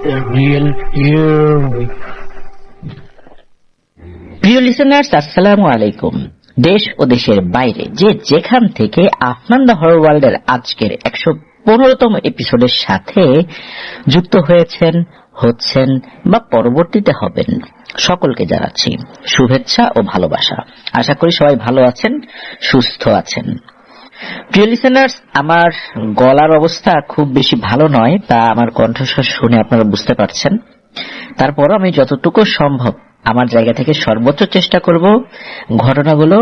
real you. প্রিয় listeners, আসসালামু আলাইকুম। দেশ ও দেশের বাইরে যে যেখান থেকে আফনান দ্য হরর ওয়ার্ল্ডের আজকের 115তম এপিসোডের সাথে যুক্ত হচ্ছেন বা পরবর্তীতে হবেন, সকলকে জানাচ্ছি শুভেচ্ছা ও ভালোবাসা। আশা করি সবাই ভালো আছেন, সুস্থ আছেন। প্রিয় লিসেনার্স, আমার গলার অবস্থা খুব বেশি ভালো নয়, তা আমার কণ্ঠস্বর শুনে আপনারা বুঝতে পারছেন। তারপরও আমি যতটুকু সম্ভব আমার জায়গা থেকে সর্বোচ্চ চেষ্টা করব ঘটনাগুলো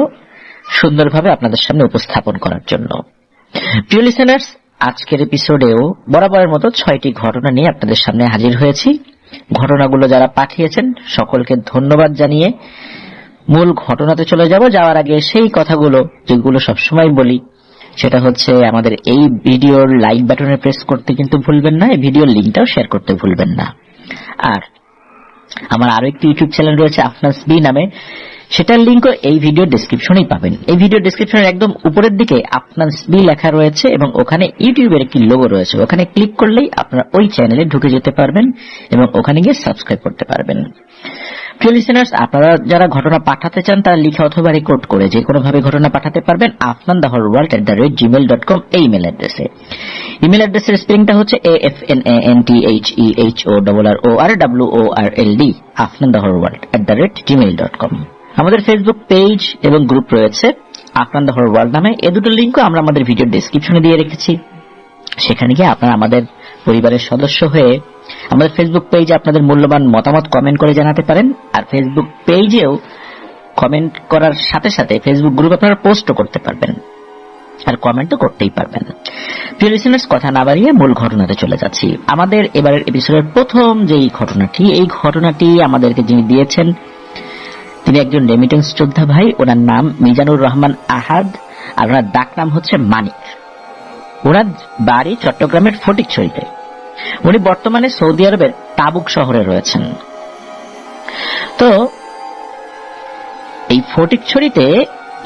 সুন্দরভাবে আপনাদের সামনে উপস্থাপন করার জন্য। প্রিয় লিসেনার্স, আজকের এপিসোডেও বরাবরের মতো 6টি ঘটনা নিয়ে আপনাদের সামনে হাজির হয়েছি। ঘটনাগুলো যারা পাঠিয়েছেন সকলকে ধন্যবাদ জানিয়ে মূল ঘটনাতে চলে যাব। যাওয়ার আগে সেই কথাগুলো যেগুলো সবসময় বলি, সেটা হচ্ছে আমাদের এই ভিডিওর লাইক বাটনে প্রেস করতে কিন্তু ভুলবেন না, এই ভিডিওর লিঙ্কটাও শেয়ার করতে ভুলবেন না। আর আমার আরো একটি ইউটিউব চ্যানেল রয়েছে আফনাস বি নামে, সেটার লিঙ্কও এই ভিডিও ডেসক্রিপশনেই পাবেন। এই ভিডিও ডেসক্রিপশনের একদম উপরের দিকে আফনাস বি লেখা রয়েছে এবং ওখানে ইউটিউবের একটি লোগো রয়েছে, ওখানে ক্লিক করলেই আপনারা ওই চ্যানেলে ঢুকে যেতে পারবেন এবং ওখানে গিয়ে সাবস্ক্রাইব করতে পারবেন। প্রিয় লিসেনার্স, আপনারা যারা ঘটনা পাঠাতে চান তারা লিখে অথবা রেকর্ড করে যে কোনো ভাবে ঘটনা পাঠাতে পারবেন afnanthehorrorworld@gmail.com এই ইমেল অ্যাড্রেসে। ইমেল অ্যাড্রেসের স্পেলিংটা হচ্ছে afnanthehorrorworld afnanthehorrorworld@gmail.com। আমাদের ফেসবুক পেজ এবং গ্রুপ রয়েছে আফনান দ্য হরর ওয়ার্ল্ড নামে। এই দুটো লিঙ্কও আমরা আমাদের ভিডিও ডেসক্রিপশনে দিয়ে রেখেছি। সেখানে গিয়ে আপনারা আমাদের পরিবারের সদস্য হয়ে আমাদের ফেসবুক পেজে আপনাদের মূল্যবান মতামত কমেন্ট করে জানাতে পারেন। আর ফেসবুক পেজেও কমেন্ট করার সাথে সাথে ফেসবুক গ্রুপ আপনারা পোস্টও করতে পারবেন আর কমেন্টও করতেই পারবেন। প্রিয় লিসেনার্স, কথা না বাড়িয়ে মূল ঘটনাতে চলে যাচ্ছি। আমাদের এবারের এপিসোডের প্রথম যেই ঘটনাটি, এই ঘটনাটি আমাদেরকে যিনি দিয়েছেন তিনি একজন রেমিটেন্স যোদ্ধা ভাই। ওনার নাম মিজানুর রহমান আহাদ আর ওনার ডাক নাম হচ্ছে মানিক। ওনার বাড়ি চট্টগ্রামের ফটিকছড়িতে। উনি বর্তমানে সৌদি আরবের তাবুক শহরে রয়েছেন। তো এই ফটিকছড়িতে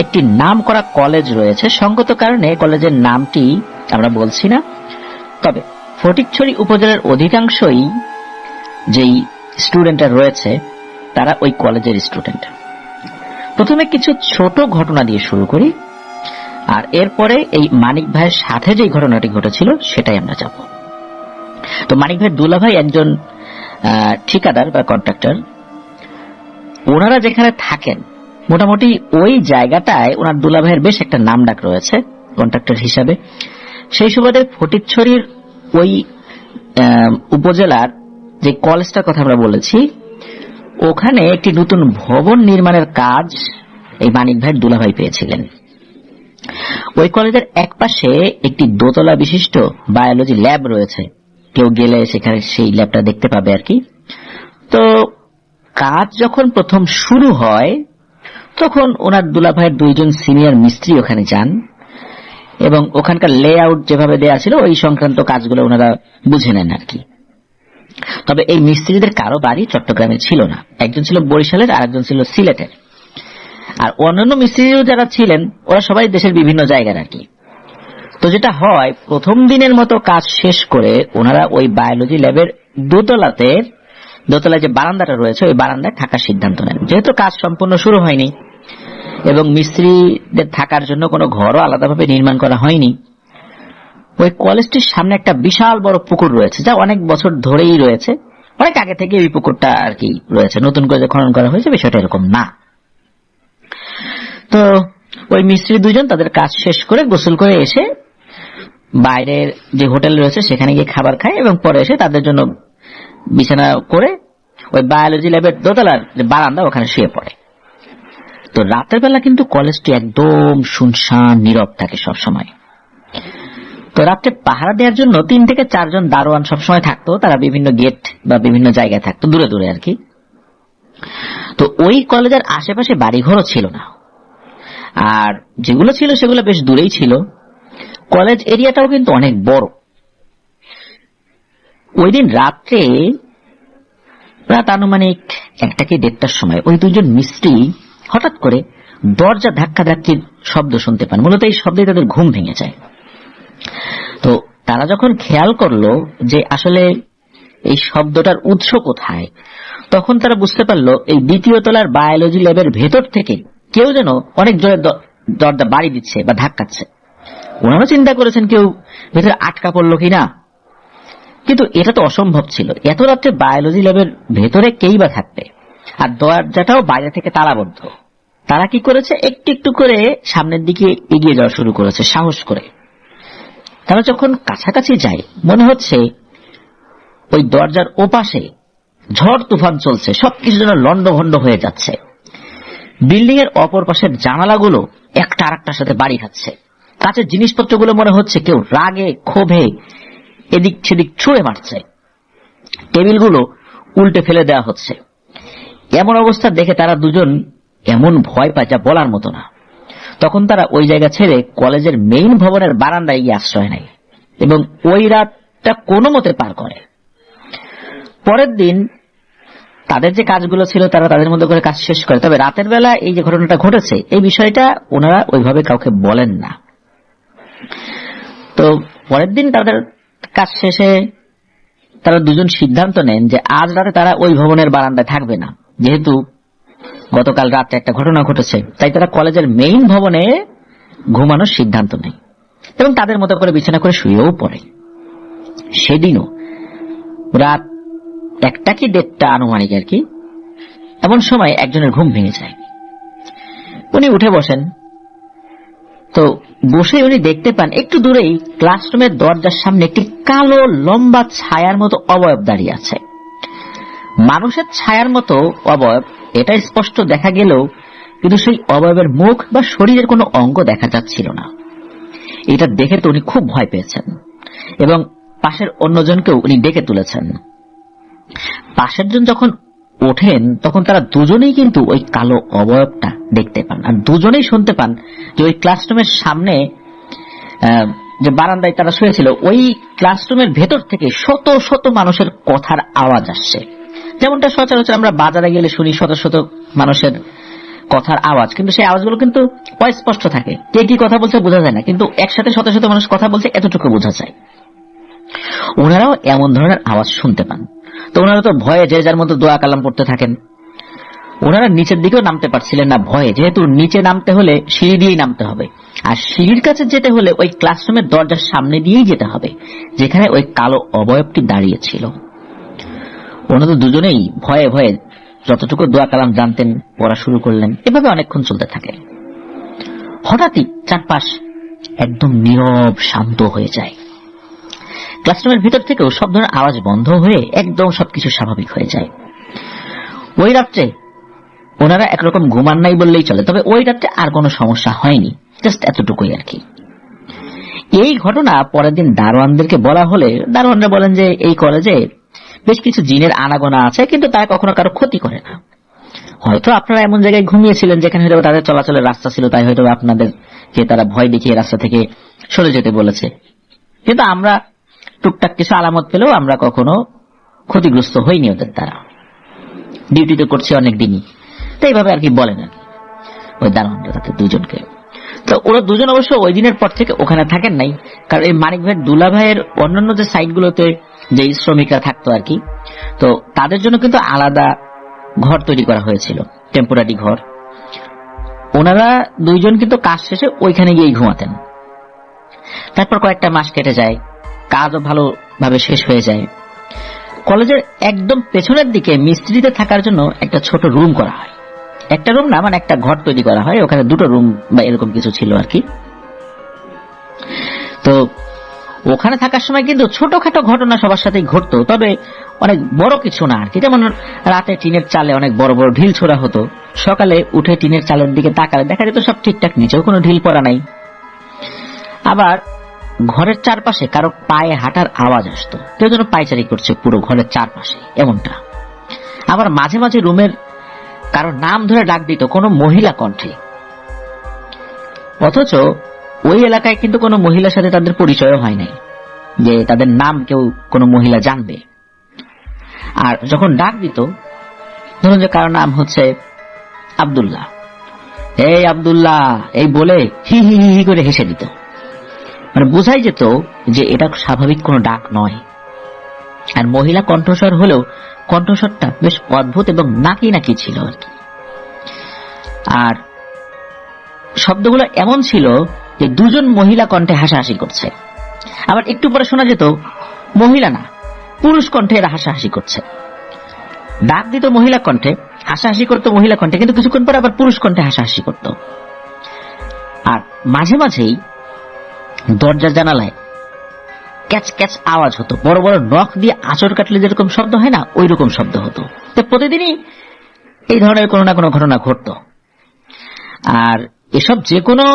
একটি নাম করা কলেজ রয়েছে। সঙ্গত কারণে কলেজের নামটি আমরা বলছি না, তবে ফটিকছড়ি উপজেলার অধিকাংশই যেই স্টুডেন্টরা রয়েছে তারা ওই কলেজের স্টুডেন্ট। প্রথমে কিছু ছোট ঘটনা দিয়ে শুরু করি, আর এরপরে এই মানিক ভাইয়ের সাথে যে ঘটনাটি ঘটেছিল সেটাই আমরা যাব। তো মানিক ভাইয়ের দুলা ভাই একজন ঠিকাদার বা কন্ট্রাক্টর। ওনারা যেখানে থাকেন মোটামুটি ওই জায়গাটায় ওনার দুলা ভাইয়ের বেশ একটা নাম ডাক রয়েছে কন্ট্রাক্টর হিসাবে। সেই সুবাদে ফটিকছড়ির ওই উপজেলার যে কলেজটার কথা আমরা বলেছি, ওখানে একটি নতুন ভবন নির্মাণের কাজ এই মানিক ভাইয়ের দুলা ভাই পেয়েছিলেন। ওই কলেজের এক পাশে একটি দোতলা বিশিষ্ট বায়োলজি ল্যাব রয়েছে, কেউ গেলে সেখানে সেই ল্যাবটা দেখতে পাবে আর কি। তো কাজ যখন প্রথম শুরু হয় তখন ওনার দুলা ভাইয়ের দুইজন সিনিয়র মিস্ত্রি ওখানে যান এবং ওখানকার লেআউট যেভাবে দেয়া ছিল ওই সংক্রান্ত কাজগুলো ওনারা বুঝে নেন আর কি। তবে এই মিস্ত্রিদের কারো বাড়ি চট্টগ্রামে ছিল না, একজন ছিল বরিশালের আর একজন ছিল সিলেটের। আর অন্যান্য মিস্ত্রিও যারা ছিলেন ওরা সবাই দেশের বিভিন্ন জায়গার আর কি। তো যেটা হয়, প্রথম দিনের মতো কাজ শেষ করে ওনারা ওই বায়োলজি ল্যাবের দোতলায় যে বারান্দাটা রয়েছে ওই বারান্দায় থাকার সিদ্ধান্ত নেন, যেহেতু কাজ সম্পূর্ণ শুরু হয়নি এবং মিস্ত্রিদের থাকার জন্য কোনো ঘরও আলাদাভাবে নির্মাণ করা হয়নি। ওই কলেজটির সামনে একটা বিশাল বড় পুকুর রয়েছে, যা অনেক বছর ধরেই রয়েছে, অনেক আগে থেকে এই পুকুরটা আর কি রয়েছে, নতুন করে খনন করা হয়েছে বিষয়টা এরকম না। তো ওই মিস্ত্রি দুজন তাদের কাজ শেষ করে গোসল করে এসে বাইরের যে হোটেল রয়েছে সেখানে গিয়ে খাবার খায় এবং পরে এসে তাদের জন্য বিছানা করে ওই বায়োলজি ল্যাবের দোতলার যে বারান্দা ওখানে শুয়ে পড়ে। তো রাতের বেলা কিন্তু কলেজটি একদম শুনশান নীরব থাকে সব সময়। তো রাত্রে পাহারা দেওয়ার জন্য 3 থেকে 4 জন দারোয়ান সবসময় থাকতো, তারা বিভিন্ন গেট বা বিভিন্ন জায়গায় থাকতো, দূরে দূরে আর কি। তো ওই কলেজের আশেপাশে বাড়িঘরও ছিল না, আর যেগুলো ছিল সেগুলো বেশ দূরেই ছিল। কলেজ এরিয়াটাও কিন্তু অনেক বড়। ওই দিন রাত্রে রাত আনুমানিক 1টা কি 1:30টার সময় ওই দুজন মিস্ত্রি হঠাৎ করে দরজা ধাক্কাধাক্কির শব্দ শুনতে পান। মূলত এই শব্দে তাদের ঘুম ভেঙে যায়। তো তারা যখন খেয়াল করলো যে আসলে এই শব্দটার উৎস কোথায়, তখন তারা বুঝতে পারলো এই দ্বিতীয় তলার বায়োলজি ল্যাবের ভেতর থেকে কেউ যেন অনেক জোরে দরজা বাড়ি দিচ্ছে বা ধাক্কাচ্ছে। ওনারা চিন্তা করেছেন কেউ ভেতরে আটকা পড়লো কিনা, কিন্তু এটা তো অসম্ভব ছিল। এত রাত্রে বায়োলজি ল্যাবের ভেতরে কেই বা থাকবে, আর দরজাটাও বাইরে থেকে তালাবদ্ধ। তারা কি করেছে, একটু একটু করে সামনের দিকে এগিয়ে যাওয়া শুরু করেছে সাহস করে। তারা যখন কাছাকাছি যায়, মনে হচ্ছে ওই দরজার ওপাশে ঝড় তুফান চলছে, সবকিছু যেন লন্ডভন্ড হয়ে যাচ্ছে। বিল্ডিং এর অপর পাশের জানালাগুলো একটা আরেকটার সাথে বাড়ি খাচ্ছে। কাছের জিনিসপত্রগুলো মনে হচ্ছে কেউ রাগে ক্ষোভে এদিক সেদিক ছুঁড়ে মারছে। টেবিলগুলো উল্টে ফেলে দেওয়া হচ্ছে। এমন অবস্থা দেখে তারা দুজন এমন ভয় পায় যা বলার মতো না। তখন তারা ওই জায়গা ছেড়ে কলেজের মেইন ভবনের বারান্দায় গিয়ে আশ্রয় নেয় এবং ওই রাতটা কোনো মতে পার করে। পরের দিন তাদের যে কাজগুলো ছিল তারা তাদের মধ্যে করে কাজ শেষ করে। তবে রাতের বেলা এই যে ঘটনাটা ঘটেছে এই বিষয়টা ওনারা ওইভাবে কাউকে বলেন না। তো পরের দিন তাদের কাজ শেষে তারা দুজন সিদ্ধান্ত নেন যে আজ রাতে তারা ওই ভবনের বারান্দায় থাকবে না। যেহেতু গতকাল রাতে একটা ঘটনা ঘটেছে, তাই তারা কলেজের মেইন ভবনে ঘুমানোর সিদ্ধান্ত নেয় এবং তাদের মতো করে বিছানা করে শুয়েও পড়ে। সেদিনও রাত 1টা কি 1:30 আনুমানিক আর কি, এমন সময় একজনের ঘুম ভেঙে যায়। উনি উঠে বসেন। তো বসে উনি দেখতে পান একটু দূরেই ক্লাসরুমের দরজার সামনে একটি কালো লম্বা ছায়ার মতো অবয়ব দাঁড়িয়ে আছে। মানুষের ছায়ার মতো অবয়ব, এটা স্পষ্ট দেখা গেলেও কিন্তু সেই অবয়বের মুখ বা শরীরের কোনো অঙ্গ দেখা যাচ্ছিল না। এটা দেখে তো উনি খুব ভয় পেয়েছেন এবং পাশের অন্যজনকেও উনি ডেকে তুলেছেন। পাশের জন যখন ওঠেন তখন তারা দুজনেই কিন্তু ওই কালো অবয়বটা দেখতে পান, আর দুজনেই শুনতে পান যে ওই ক্লাসরুমের সামনে যে বারান্দায় তারা শুয়েছিল ওই ক্লাসরুমের ভেতর থেকে শত শত মানুষের কথার আওয়াজ আসছে। যেমনটা সচরাচর আমরা বাজারে গেলে শুনি শত শত মানুষের কথার আওয়াজ, কিন্তু সেই আওয়াজগুলো কিন্তু অস্পষ্ট থাকে, কে কি কথা বলছে বোঝা যায় না, কিন্তু একসাথে শত শত মানুষ কথা বলছে এতটুকু বোঝা যায়। ওনারাও এমন ধরনের আওয়াজ শুনতে পান। তো ওনারা তো ভয়ে যে যার মতো দোয়া কালাম পড়তে থাকেন। ওনারা নিচের দিকেও নামতে পারছিলেন না ভয়ে, যেহেতু নিচে নামতে হলে সিঁড়ি দিয়েই নামতে হবে, আর সিঁড়ির কাছে যেতে হলে ওই ক্লাসরুমের দরজার সামনে দিয়েই যেতে হবে যেখানে ওই কালো অবয়বটি দাঁড়িয়েছিল। ওনারা দুজনেই ভয়ে ভয়ে যতটুকু দোয়া কালাম জানতেন পড়া শুরু করলেন। এভাবে অনেকক্ষণ চলতে থাকে। হঠাৎই চারপাশ একদম নীরব শান্ত হয়ে যায়। ক্লাসরুমের ভিতর থেকেও সব ধরনের আওয়াজ বন্ধ হয়ে একদম সবকিছু স্বাভাবিক হয়ে যায়। ওই রাত্রে ওনারা একরকম ঘুমান নাই বললেই চলে, তবে ওই রাত্রে আর কোনো সমস্যা হয়নি, জাস্ট এতটুকুই আর কি। এই ঘটনা পরের দিন দারোয়ানদেরকে বলা হলে দারোয়ানরা বলেন যে এই কলেজে বেশ কিছু জিনের আনাগোনা আছে, কিন্তু তারা কখনো কারো ক্ষতি করে না। হয়তো আপনারা এমন জায়গায় ঘুমিয়েছিলেন যেখানে হয়তো তাদের চলাচলের রাস্তা ছিল, তাই হয়তো আপনাদেরকে তারা ভয় দেখিয়ে রাস্তা থেকে সরে যেতে বলেছে, কিন্তু আমরা টুকটাক কিছু আলামত পেলেও আমরা কখনো ক্ষতিগ্রস্ত হইনি ওদের দ্বারা। ডিউটি তো করছি অনেক দিনই, তো এইভাবে আর কি বলেন আর কি ওই দারোয়ানরা তাদের দুজনকে। তো ওরা দুজন অবশ্য ওই দিনের পর থেকে ওখানে থাকেন নাই, কারণ এই মানিক ভাইয়ের দুলা ভাইয়ের অন্যান্য যে সাইটগুলোতে যে শ্রমিকরা থাকতো আর কি, তো তাদের জন্য কিন্তু আলাদা ঘর তৈরি করা হয়েছিল, টেম্পোরারি ঘর। ওনারা দুইজন কিন্তু কাজ শেষে ওইখানে গিয়ে ঘুমাতেন। তারপর কয়েকটা মাস কেটে যায়, কাজও ভালোভাবে শেষ হয়ে যায়। কলেজের একদম পেছনের দিকে মিস্ত্রিতে থাকার জন্য একটা ছোট রুম করা হয়, একটা রুম না মানে একটা ঘর তৈরি করা হয়, ওখানে দুটো রুম বা এরকম কিছু ছিল আর কি। তো ওখানে থাকার সময় কিন্তু ছোটখাটো ঘটনা সবার সাথেই ঘটতো, তবে অনেক বড় কিছু না আর কি। যেমন রাতে টিনের চালে অনেক বড় বড় ঢিল ছোড়া হতো, সকালে উঠে টিনের চালের দিকে তাকালে দেখা যেত সব ঠিকঠাক, নিচেও কোনো ঢিল পড়া নাই। আবার ঘরের চারপাশে কারো পায়ে হাঁটার আওয়াজ আসতো, কেউ যেন পায়চারি করছে পুরো ঘরের চারপাশে, এমনটা। আবার মাঝে মাঝে রুমের কারো নাম ধরে ডাক দিত কোনো মহিলা কণ্ঠে, অথচ ওই এলাকায় কিন্তু কোনো মহিলার সাথে তাদের পরিচয় হয় নাই যে তাদের নাম কেউ কোনো মহিলা জানবে। আর যখন ডাক দিত, ধরুন যে কারো নাম হচ্ছে আব্দুল্লাহ, এই আব্দুল্লাহ এই বলে হি হি হি করে হেসে দিত, মানে বোঝাই যেত যে এটা স্বাভাবিক কোনো ডাক নয়। আর মহিলা কণ্ঠস্বর হলেও কণ্ঠস্বরটা বেশ অদ্ভুত এবং নাকি নাকি ছিল আর কি। আর শব্দগুলো এমন ছিল যে দুজন মহিলা কণ্ঠে হাসাহাসি করছে, আবার একটু পরে শোনা যেত মহিলা না, পুরুষ কণ্ঠে এরা হাসাহাসি করছে। ডাক দিত মহিলা কণ্ঠে, হাসাহাসি করতো মহিলা কণ্ঠে, কিন্তু কিছুক্ষণ পরে আবার পুরুষ কণ্ঠে হাসাহাসি করত। আর মাঝে মাঝেই দরজা জানালায় ক্যাচ ক্যাচ আওয়াজ হতো, বড় বড় নখ দিয়ে আঁচড় কাটলে যেরকম শব্দ হয় না, ওই রকম শব্দ হতো। তো প্রতিদিনই এই ধরনের কোনো না কোনো ঘটনা ঘটত। আর এসব যে কোনো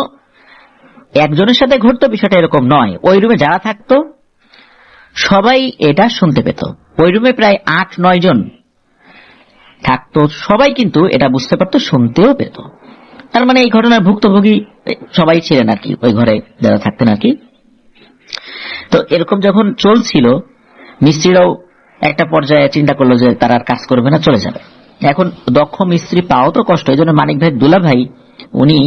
একজনের সাথে ঘটতো বিষয়টা এরকম নয়, ওই রুমে যারা থাকতো সবাই এটা শুনতে পেত। ওই রুমে প্রায় 8-9 জন থাকতো, সবাই কিন্তু এটা বুঝতে পারতো, শুনতেও পেত। তার মানে এই ঘটনার ভুক্তভোগী সবাই ছিলেন আর কি, ওই ঘরে যারা থাকতেন আর কি। তো এরকম যখন চলছিল, মিস্ত্রিরাও একটা পর্যায়ে চিন্তা করলো যে তারা আর কাজ করবে না, চলে যাবে। এখন দক্ষ মিস্ত্রি পাওয়া তো কষ্ট, এই জন্য মানিক ভাই দুলা ভাই উনি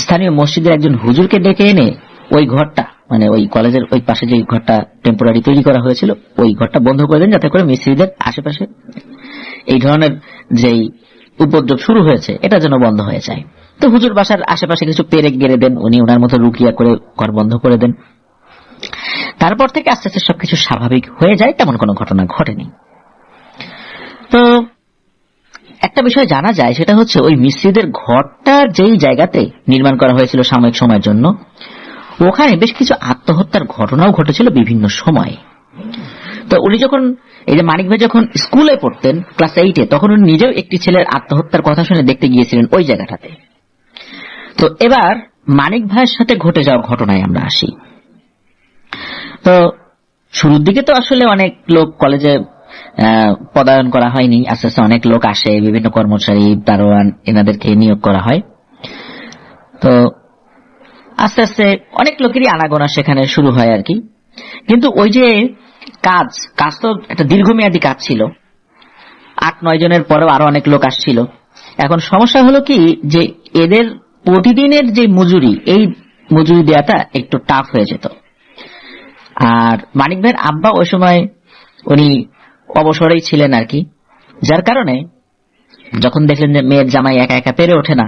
স্থানীয় মসজিদের একজন হুজুরকে ডেকে এনে ওই ঘরটা, মানে ওই কলেজের ওই পাশে যে ঘরটা টেম্পোরারি তৈরি করা হয়েছিল, ওই ঘরটা বন্ধ করে দেন, যাতে করে মিস্ত্রিদের আশেপাশে এই ধরনের যেই উপদ্রব শুরু হয়েছে এটা যেন বন্ধ হয়ে যায়। তো হুজুর বাসার আশেপাশে কিছু পেরেক গেড়ে দেন, উনি ওনার মতো রুকিয়া করে ঘর বন্ধ করে দেন। তারপর থেকে আস্তে আস্তে সবকিছু স্বাভাবিক হয়ে যায়, তেমন কোনো ঘটনা ঘটেনি। তো একটা বিষয় জানা যায়, সেটা হচ্ছে ওই মিস্ত্রিদের ঘরটা যেই জায়গাতে নির্মাণ করা হয়েছিল সাময়িক সময়ের জন্য, ওখানে বেশ কিছু আত্মহত্যার ঘটনাও ঘটেছিল বিভিন্ন সময়ে। তো উনি যখন, এই যে মানিক ভাই যখন স্কুলে পড়তেন ক্লাস 8-এ, তখন উনি নিজেও একটি ছেলের আত্মহত্যার কথা শুনে দেখতে গিয়েছিলেন ওই জায়গাটাতে। তো এবার মানিক ভাইয়ের সাথে ঘটে যাওয়া ঘটনায় আমরা আসি। তো শুরুর দিকে তো আসলে অনেক লোক কলেজে পদায়ন করা হয়নি, আস্তে আস্তে অনেক লোক আসে, বিভিন্ন কর্মচারী, দারোয়ান, এনাদেরকে নিয়োগ করা হয়। তো আস্তে আস্তে অনেক লোকেরই আনাগোনা সেখানে শুরু হয় আর কি। কিন্তু ওই যে কাজ তো একটা দীর্ঘমেয়াদী কাজ ছিল, 8-9 জনের পরেও আরো অনেক লোক আসছিল। এখন সমস্যা হলো কি, যে এদের প্রতিদিনের যে মজুরি, এই মজুরি দেওয়াটা একটু টাফ হয়ে যেত। আর মানিক ভাইয়ের আব্বা ওই সময় উনি অবসরেই ছিলেন আর কি, যার কারণে যখন দেখলেন যে মেয়ের জামাই একা একা পেরে ওঠে না,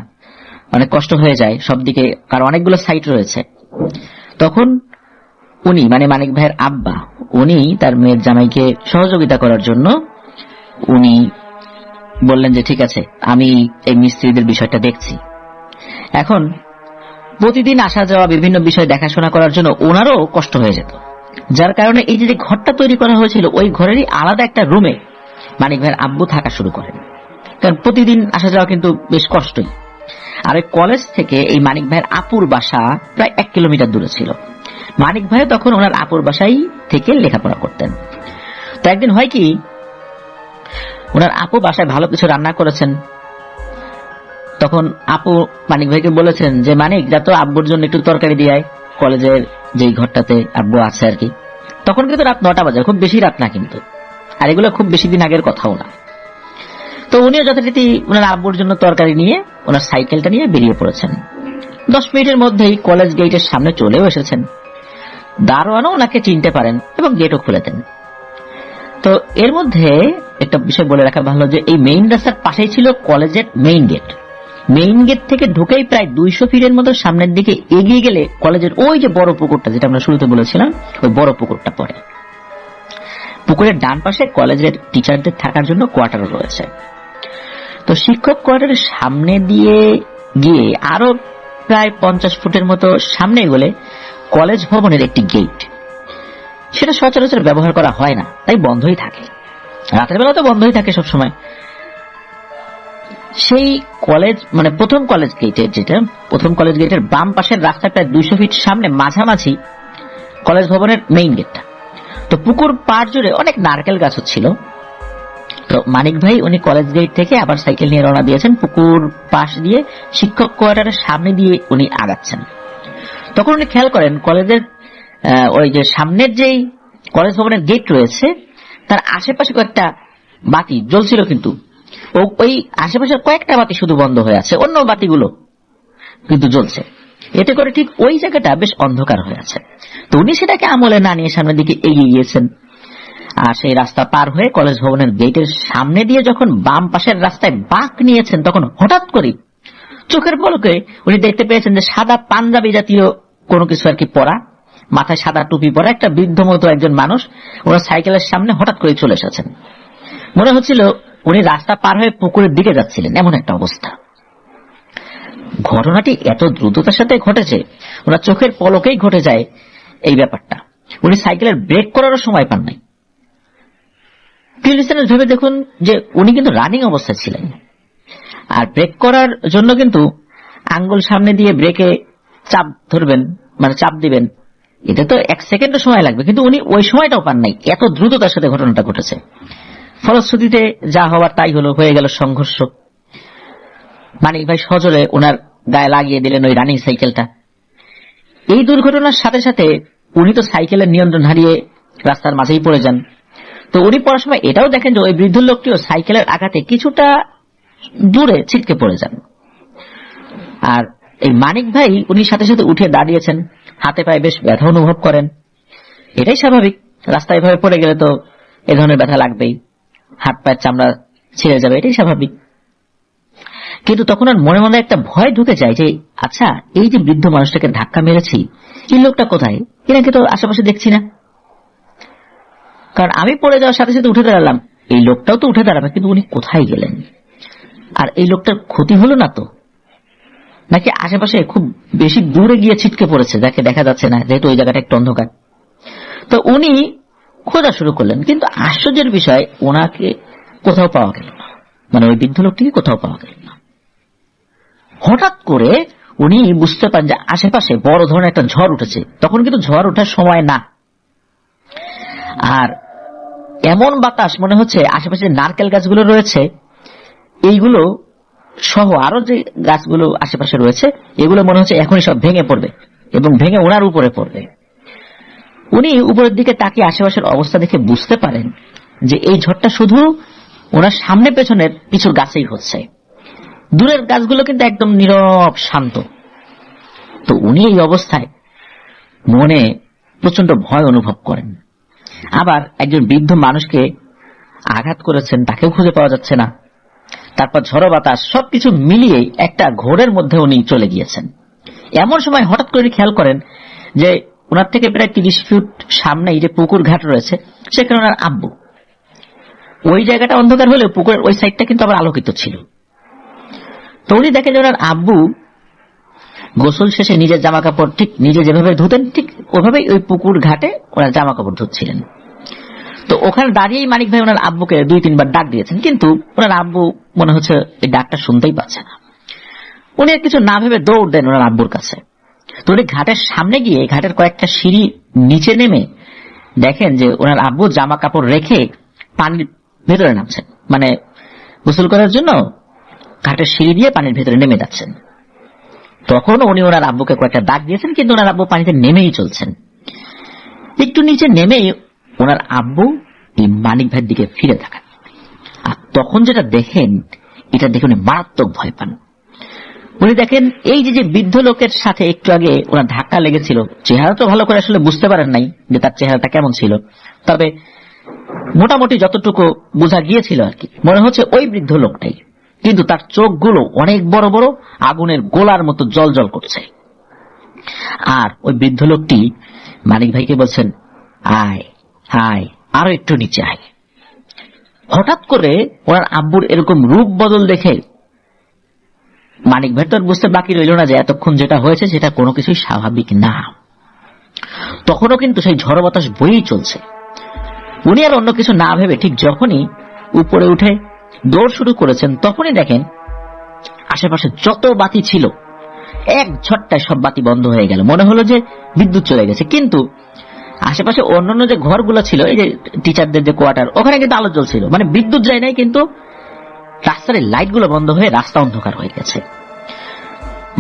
অনেক কষ্ট হয়ে যায় সব দিকে, কারণ অনেকগুলো সাইট রয়েছে, তখন উনি, মানে মানিক ভাইয়ের আব্বা, উনি তার মেয়ের জামাইকে সহযোগিতা করার জন্য উনি বললেন যে ঠিক আছে, আমি এই মিস্ত্রিদের বিষয়টা দেখছি। এখন প্রতিদিন আসা যাওয়া, বিভিন্ন বিষয় দেখাশোনা করার জন্য ওনারও কষ্ট হয়ে যেত, যার কারণে এই যে ঘরটা তৈরি করা হয়েছিল, ওই ঘরেরই আলাদা একটা রুমে মানিক ভাইয়ের আব্বু থাকা শুরু করেন, কারণ প্রতিদিন আসা যাওয়া কিন্তু বেশ কষ্টই। আর ওই কলেজ থেকে এই মানিক ভাইয়ের আপুর বাসা প্রায় 1 কিলোমিটার দূরে ছিল। মানিক ভাই তখন ওনার আপুর বাসায় থেকে লেখাপড়া করতেন। তো একদিন হয় কি, ওনার আপু বাসায় ভালো কিছু রান্না করেছেন, তখন আপু মানিক ভাইকে বলেছেন যে মানিক, যা তো আব্বুর জন্য একটু তরকারি দিয়ে আয়, কলেজের যেই ঘরটাতে আব্বু আছে আর কি। তখন কিন্তু রাত 9টা বাজে, খুব বেশি রাত না কিন্তু, আর এগুলো খুব বেশি দিন আগের কথাও না। তো উনিও যথারীতি ওনার আব্বুর জন্য তরকারি নিয়ে ওনার সাইকেলটা নিয়ে বেরিয়ে পড়েছেন। 10 মিনিটের মধ্যেই কলেজ গেটের সামনে চলেও এসেছেন। দারোয়ানও ওনাকে চিনতে পারেন এবং গেটও খুলে দেন। তো এর মধ্যে একটা বিষয় বলে রাখা ভালো, যে এই মেইন রাস্তার পাশেই ছিল কলেজের মেইন গেট। মেইন গেট থেকে ঢুকেই প্রায় 200 ফিটের মতো সামনের দিকে এগিয়ে গেলে কলেজের ওই যে বড় পুকুরটা, যেটা আমরা শুরুতে বলেছিলাম, ওই বড় পুকুরটা পড়ে। পুকুরের ডান পাশে কলেজের টিচারদের থাকার জন্য কোয়ার্টারও রয়েছে। তো শিক্ষক কোয়ার্টারের সামনে দিয়ে গিয়ে আরো প্রায় 50 ফুটের মতো সামনে গেলে কলেজ ভবনের একটি গেট, সেটা সচরাচর ব্যবহার করা হয় না, তাই বন্ধই থাকে, রাতের বেলা তো বন্ধই থাকে সবসময়। সেই কলেজ, মানে প্রথম কলেজ গেটের বাম পাশের রাস্তা প্রায় 200 ফিট সামনে মাঝামাঝি কলেজ ভবনের মেইন গেটটা। তো পুকুর পাড় জুড়ে অনেক নারকেল গাছ ছিল। তো মানিক ভাই উনি কলেজ গেট থেকে আবার সাইকেল নিয়ে রওনা দিয়েছেন, পুকুর পাশ দিয়ে শিক্ষক কোয়ার্টারের সামনে দিয়ে উনি আগাচ্ছেন। তখন উনি খেয়াল করেন কলেজের ওই যে সামনের যেই কলেজ ভবনের গেট রয়েছে, তার আশেপাশে কয়েকটা বাতি জ্বলছিল, কিন্তু ওই আশেপাশের কয়েকটা বাতি শুধু বন্ধ হয়ে আছে, অন্য বাতিগুলো কিন্তু জ্বলছে। এতে করে ঠিক ওই জায়গাটা বেশ অন্ধকার হয়ে আছে। তো উনি সেটাকে আমলে না নিয়ে সামনের দিকে এগিয়ে গিয়েছেন। আর সেই রাস্তা পার হয়ে কলেজ ভবনের গেটের সামনে দিয়ে যখন বাম পাশের রাস্তায় বাঁক নিয়েছেন, তখন হঠাৎ করে চোখের পলকে উনি দেখতে পেয়েছেন যে সাদা পাঞ্জাবি জাতীয় কোনো কিছু আর কি পরা, মাথায় সাদা টুপি পরা একটা বৃদ্ধ মতো একজন মানুষ ওনার সাইকেলের সামনে হঠাৎ করে চলে এসেছেন। মনে হচ্ছিল উনি রাস্তা পার হয়ে পুকুরের দিকে যাচ্ছিলেন, এমন একটা অবস্থা। ঘটনাটি এত দ্রুততার সাথে ঘটেছে, ওনার চোখের পলকেই ঘটে যায় এই ব্যাপারটা। উনি সাইকেলের ব্রেক করারও সময় পান নাই। ভেবে দেখুন যে উনি কিন্তু রানিং অবস্থায় ছিলেন, আর ব্রেক করার জন্য কিন্তু আঙ্গুল সামনে দিয়ে ব্রেকে চাপ ধরবেন, মানে চাপ দিবেন, এটা তো 1 সেকেন্ডও সময় লাগবে, কিন্তু উনি ওই সময়টাও পান নাই। এত দ্রুততার সাথে ঘটনাটা ঘটেছে। ফলশ্রুতিতে যা হওয়ার তাই হলো, হয়ে গেল সংঘর্ষ। মানিক ভাই সজোরে ওনার গায়ে লাগিয়ে দিলেন ওই রানিং সাইকেলটা। এই দুর্ঘটনার সাথে সাথে উনি তো সাইকেলের নিয়ন্ত্রণ হারিয়ে রাস্তার মাঝেই পড়ে যান। তো উনি পড়ার সময় এটাও দেখেন যে ওই বৃদ্ধ লোকটিও সাইকেলের আঘাতে কিছুটা দূরে ছিটকে পড়ে যান। আর এই মানিক ভাই উনি সাথে সাথে উঠে দাঁড়িয়েছেন, হাতে পায়ে বেশ ব্যথা অনুভব করেন। এটাই স্বাভাবিক, রাস্তায় এভাবে পড়ে গেলে তো এ ধরনের ব্যথা লাগবেই, হাত পায়ের চামড়া ছিঁড়ে যাবে, এটাই স্বাভাবিক। কিন্তু তখন আর মনে মনে একটা ভয় ঢুকে যায় যে আচ্ছা, এই যে বৃদ্ধ মানুষটাকে ধাক্কা মেরেছি, এই লোকটা কোথায়? এনাকে তো আশেপাশে দেখছি না। কারণ আমি পড়ে যাওয়ার সাথে সাথে উঠে দাঁড়ালাম, এই লোকটাও তো উঠে দাঁড়াবে, কিন্তু উনি কোথায় গেলেন? আর এই লোকটার ক্ষতি হলো না তো, নাকি আশেপাশে খুব বেশি দূরে গিয়ে ছিটকে পড়েছে, যাকে দেখা যাচ্ছে না, যেহেতু ওই জায়গাটা একটু অন্ধকার। তো উনি খোঁজা শুরু করলেন, কিন্তু আশ্চর্যের বিষয় ওনাকে কোথাও পাওয়া গেল না, মানে ওই বৃদ্ধ লোকটিকে কোথাও পাওয়া গেল না। হঠাৎ করে উনি বুঝতে পারেন যে আশেপাশে বড় ধরনের একটা ঝড় উঠেছে। তখন কিন্তু ঝড় ওঠার সময় না, আর এমন বাতাস মনে হচ্ছে আশেপাশে নারকেল গাছগুলো রয়েছে এইগুলো সহ আরো যে গাছগুলো আশেপাশে রয়েছে এগুলো মনে হচ্ছে এখনই সব ভেঙে পড়বে এবং ভেঙে ওনার উপরে পড়বে। উনি উপরের দিকে তাকিয়ে আশেপাশের অবস্থা দেখে বুঝতে পারেন যে এই ঝড়টা শুধু ওনার সামনে পেছনের পিছুর গাছেই হচ্ছে, দূরের গাছগুলো কিন্তু একদম নীরব শান্ত। তো উনি এই অবস্থায় মনে প্রচন্ড ভয় অনুভব করেন। আবার একজন বৃদ্ধ মানুষকে আঘাত করেছেন, তাকেও খুঁজে পাওয়া যাচ্ছে না। তারপর ঝড়ো বাতাস, সবকিছু মিলিয়ে একটা ঘোরের মধ্যে উনি চলে গিয়েছেন। এমন সময় হঠাৎ করে খেয়াল করেন যে ওনার থেকে প্রায় 30 ফুট সামনেই যে পুকুর ঘাট রয়েছে, সেখানে ওনার আব্বু। ওই জায়গাটা অন্ধকার হলেও পুকুরের ওই সাইডটা কিন্তু আবার আলোকিত ছিল। তো উনি দেখেন যে ওনার আব্বু গোসল শেষে নিজের জামা কাপড় ঠিক নিজে যেভাবে ধুতেন, ঠিক ওইভাবেই ওই পুকুর ঘাটে ওনার জামা কাপড় ধুচ্ছিলেন। তো ওখানে দাঁড়িয়েই মানিক ভাই ওনার আব্বুকে 2-3 বার ডাক দিয়েছেন, কিন্তু ওনার আব্বু মনে হচ্ছে এই ডাকটা শুনতেই পাচ্ছে না। উনি আর কিছু না ভেবে দৌড় দেন ওনার আব্বুর কাছে। তো উনি ঘাটের সামনে গিয়ে ঘাটের কয়েকটা সিঁড়ি নিচে নেমে দেখেন যে ওনার আব্বু জামা কাপড় রেখে পানির ভেতরে নামছেন, মানে গোসল করার জন্য ঘাটের সিঁড়ি দিয়ে পানির ভেতরে নেমে যাচ্ছেন। তখন উনি ওনার আব্বুকে কয়েকটা ডাক দিয়েছেন, কিন্তু ওনার আব্বু পানিতে নেমেই চলছেন। একটু নিচে নেমেই ওনার আব্বু এই মানিক ভাইয়ের দিকে ফিরে তাকান, আর তখন যেটা দেখেন এটা দেখে উনি মারাত্মক ভয় পান। উনি দেখেন এই যে বৃদ্ধ লোকের সাথে একটু আগে ওনার ধাক্কা লেগেছিল, চেহারা তো ভালো করে আসলে বুঝতে পারেন নাই যে তার চেহারাটা কেমন ছিল, তবে মোটামুটি যতটুকু বোঝা গিয়েছিল আর কি, মনে হচ্ছে ওই বৃদ্ধ লোকটাই, কিন্তু তার চোখগুলো অনেক বড় বড়, আগুনের গোলার মতো জল করছে। আর ওই বৃদ্ধ লোকটি মানিক ভাইকে বলছেন, আয় আয়, আরো একটু নিচে আয়। হঠাৎ করে ওনার আব্বুর এরকম রূপ বদল দেখে মানিক ভাই তো আর বুঝতে বাকি রইল না যে এতক্ষণ যেটা হয়েছে সেটা কোনো কিছুই স্বাভাবিক না। তখনও কিন্তু সেই ঝড় বাতাস বয়েই চলছে। উনি আর অন্য কিছু না ভেবে ঠিক যখনই উপরে উঠে দৌড় শুরু করেছেন, তখনই দেখেন আশেপাশে যত বাতি ছিল এক ঝটকায় সব বাতি বন্ধ হয়ে গেল। মনে হলো যে বিদ্যুৎ চলে গেছে, কিন্তু আশেপাশে অন্যান্য যে ঘরগুলো ছিল, এই যে টিচারদের যে কোয়ার্টার, ওখানে কিন্তু আলো জ্বলছিল, মানে বিদ্যুৎ যায় নাই, কিন্তু রাস্তার লাইটগুলো বন্ধ হয়ে রাস্তা অন্ধকার হয়ে গেছে।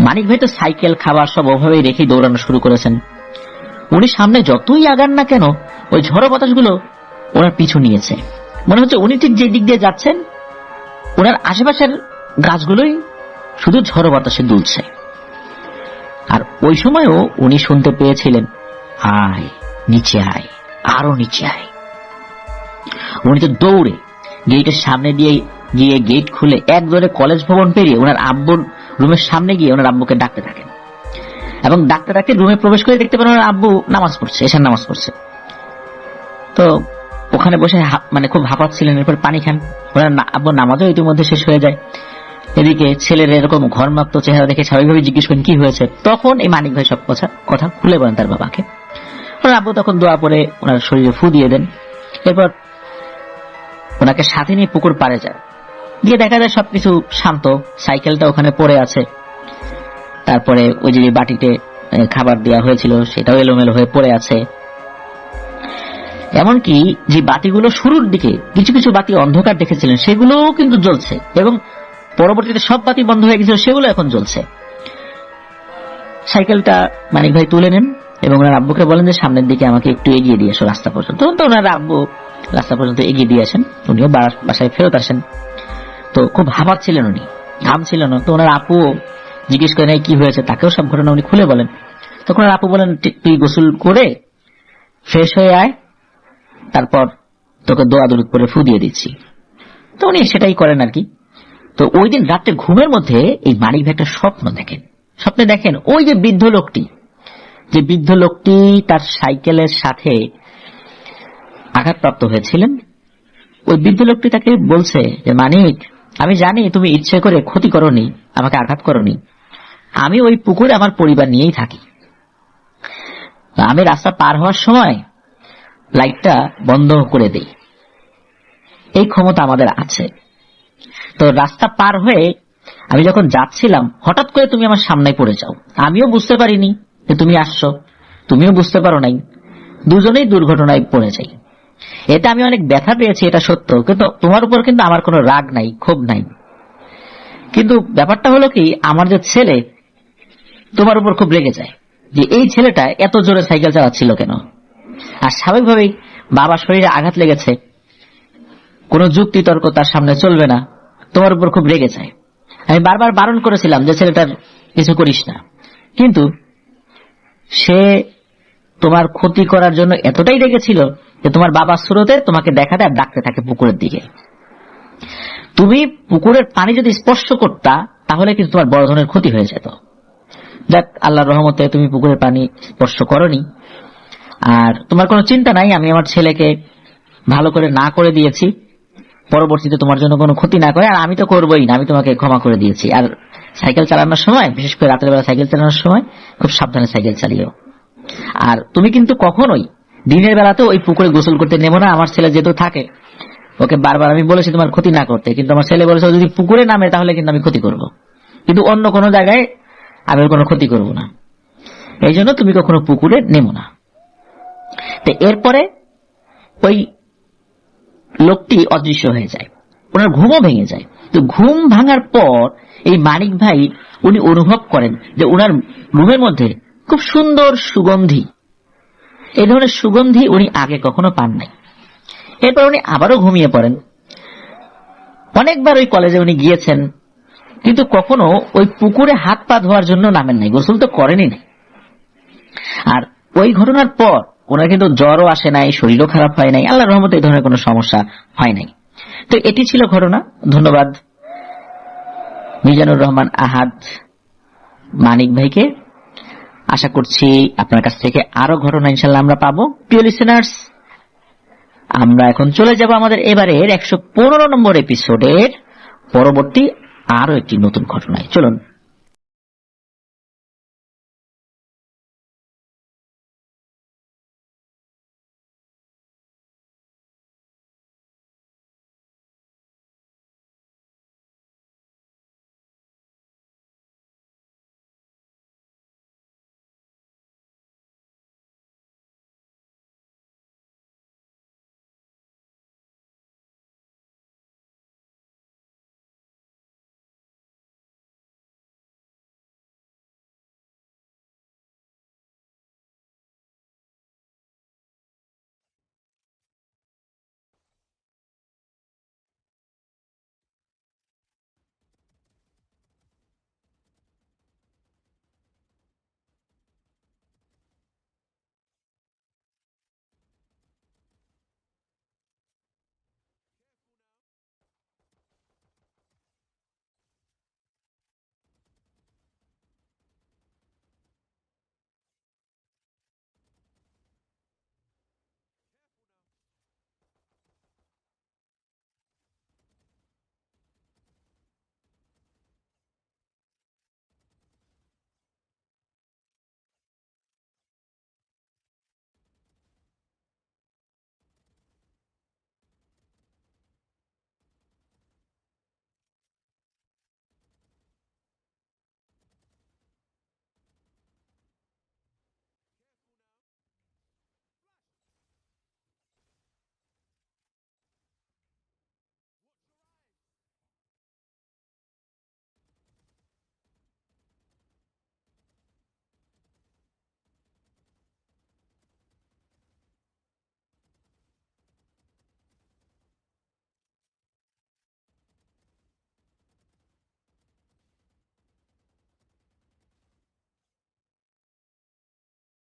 মানিক ভাই তো সাইকেল, খাবার সব ওভাবেই রেখে দৌড়ানো শুরু করেছেন। উনি সামনে যতই আগান না কেন ওই ঝড়ো বাতাসগুলো ওনার পিছু নিয়েছে। মনে হচ্ছে উনি ঠিক যে দিক দিয়ে যাচ্ছেন ওনার আশেপাশের গাছগুলোই শুধু ঝড়ো বাতাসে দুলছে। আর ওই সময়ও উনি শুনতে পেয়েছিলেন, আয় নিচে আয়, আরো নিচে আয়। উনি তো দৌড়ে গেটের সামনে দিয়ে গিয়ে গেট খুলে একজোরে কলেজ ভবন পেরিয়ে ওনার আব্বুর রুমের সামনে গিয়ে ওনার আব্বুকে ডাকতে থাকেন, এবং ডাকতে ডাকতে রুমে প্রবেশ করে দেখতে পারেন ওনার আব্বু নামাজ পড়ছে, এশার নামাজ পড়ছে। তো ওখানে বসে মানে খুব হাঁপাচ্ছিলেন, এরপর পানি খান। ওনার আব্বু নামাজও ইতিমধ্যে শেষ হয়ে যায়। এদিকে ছেলের এরকম ঘরমাক্ত চেহারা দেখে স্বাভাবিকভাবে জিজ্ঞেস করেন কি হয়েছে। তখন এই মানিক ভাই সব কথা খুলে বলেন তার বাবাকে। ওনার আব্বু তখন দোয়া পড়ে ওনার শরীরে ফু দিয়ে দেন। এরপর ওনাকে সাথে নিয়ে পুকুর পাড়ে যায়, গিয়ে দেখা যায় সবকিছু শান্ত, সাইকেলটা ওখানে পড়ে আছে, তারপরে ওই যে বাটিতে খাবার দেওয়া হয়েছিল সেটাও এলোমেলো হয়ে পড়ে আছে। এমনকি যে বাতিগুলো শুরুর দিকে কিছু কিছু বাতি অন্ধকার দেখেছিলেন সেগুলোও কিন্তু জ্বলছে, এবং পরবর্তীতে সব বাতি বন্ধ হয়ে গেছিল সেগুলো এখন জ্বলছে। সাইকেলটা মানিক ভাই তুলে নেন এবং ওনার আব্বুকে বলেন যে সামনের দিকে আমাকে একটু এগিয়ে দিয়ে আসো রাস্তা পর্যন্ত। তো ওনার আব্বু রাস্তা পর্যন্ত এগিয়ে দিয়ে আসেন, উনিও বাসায় ফেরত আসেন। তো খুব হাঁপাচ্ছিলেন উনি, ঘামছিলেন। তো ওনার আপু জিজ্ঞেস করেন কি হয়েছে, তাকেও সব ঘটনা উনি খুলে বলেন। তখন ওনার আপু বলেন তুই গোসল করে ফ্রেশ হয়ে আয়, তারপর তোকে দোয়া দরুদ করে ফু দিয়ে দিচ্ছি। তো উনি সেটাই করেন আর কি। তো ওই দিন রাত্রে ঘুমের মধ্যে এই মানিক ভাই একটা স্বপ্ন দেখেন। স্বপ্নে দেখেন ওই যে বৃদ্ধ লোকটি তার সাইকেলের সাথে আঘাতপ্রাপ্ত হয়েছিলেন, ওই বৃদ্ধ লোকটি তাকে বলছে যে মানিক, আমি জানি তুমি ইচ্ছে করে ক্ষতি করনি, আমাকে আঘাত করনি, আমি ওই পুকুরে আমার পরিবার নিয়েই থাকি, আমি রাস্তা পার হওয়ার সময় লাইটটা বন্ধ করে দেই, এই ক্ষমতা আমাদের আছে। তো রাস্তা পার হয়ে আমি যখন যাচ্ছিলাম হঠাৎ করে তুমি আমার সামনে পড়ে যাও, আমিও বুঝতে পারিনি যে তুমি আসছো, তুমিও বুঝতে পারো নাই, দুজনেই দুর্ঘটনায় পড়ে যাই। এতে আমি অনেক ব্যথা পেয়েছি, এটা সত্য, কিন্তু তোমার উপর কিন্তু আমার কোনো রাগ নাই, ক্ষোভ নাই। কিন্তু ব্যাপারটা হলো কি, আমার যে ছেলে তোমার উপর খুব রেগে যায় যে এই ছেলেটা এত জোরে সাইকেল চালাচ্ছিল কেন, আর স্বাভাবিকভাবেই বাবার শরীরে আঘাত লেগেছে, কোনো যুক্তি তর্ক তার সামনে চলবে না, তোমার উপর খুব রেগে যায়। আমি বারবার বারণ করেছিলাম যে ছেলেটার কিছু করিস না, কিন্তু সে তোমার ক্ষতি করার জন্য এতটাই রেগেছিল যে তোমার বাবার স্রোতে তোমাকে দেখাতে আর ডাকতে থাকে পুকুরের দিকে। তুমি পুকুরের পানি যদি স্পর্শ করতা তাহলে কিন্তু তোমার বড় ধরনের ক্ষতি হয়ে যেত। যাক, আল্লাহর রহমতে তুমি পুকুরের পানি স্পর্শ করনি, আর তোমার কোনো চিন্তা নাই, আমি আমার ছেলেকে ভালো করে না করে দিয়েছি, পরবর্তীতে তোমার জন্য কোনো ক্ষতি না করে, আর আমি তো করবোই না, আমি তোমাকে ক্ষমা করে দিয়েছি। আর সাইকেল চালানোর সময়, বিশেষ করে রাতের বেলা সাইকেল চালানোর সময় খুব সাবধানে সাইকেল চালিও। আর তুমি কিন্তু কখনোই দিনের বেলাতে ওই পুকুরে গোসল করতে নেবো না। আমার ছেলে যেহেতু থাকে, ওকে বারবার আমি বলেছি তোমার ক্ষতি না করতে, কিন্তু আমার ছেলে বলেছে যদি পুকুরে নামে তাহলে কিন্তু আমি ক্ষতি করব, কিন্তু অন্য কোনো জায়গায় আমি ওর কোনো ক্ষতি করব না, এই জন্য তুমি কখনো পুকুরে নেমো না। তো এরপরে ওই লোকটি অদৃশ্য হয়ে যায়, ওনার ঘুমও ভেঙে যায়। তো ঘুম ভাঙার পর এই মানিক ভাই উনি অনুভব করেন যে ওনার রুমের মধ্যে খুব সুন্দর সুগন্ধি, এই ধরনের সুগন্ধি উনি আগে কখনো পান নাই। এরপর উনি আবারও ঘুমিয়ে পড়েন। অনেকবার ওই কলেজে উনি গিয়েছেন, কিন্তু কখনো ওই পুকুরে হাত পা ধোয়ার জন্য নামেন নাই, গোসল তো করেনি নাই। আর ওই ঘটনার পর ওনার কিন্তু জ্বরও আসে নাই, শরীরও খারাপ হয় নাই, আল্লাহর রহমতে এই ধরনের কোনো সমস্যা হয় নাই। তো এটি ছিল ঘটনা। ধন্যবাদ মিজানুর রহমান আহাদ মানিক ভাইকে। আশা করছি আপনার কাছ থেকে আরো ঘটনা ইনশাল্লাহ আমরা পাবো। প্রিয় লিসেনার্স, আমরা এখন চলে যাব আমাদের এবারের 115 নম্বর এপিসোডের পরবর্তী আরো একটি নতুন ঘটনায়। চলুন।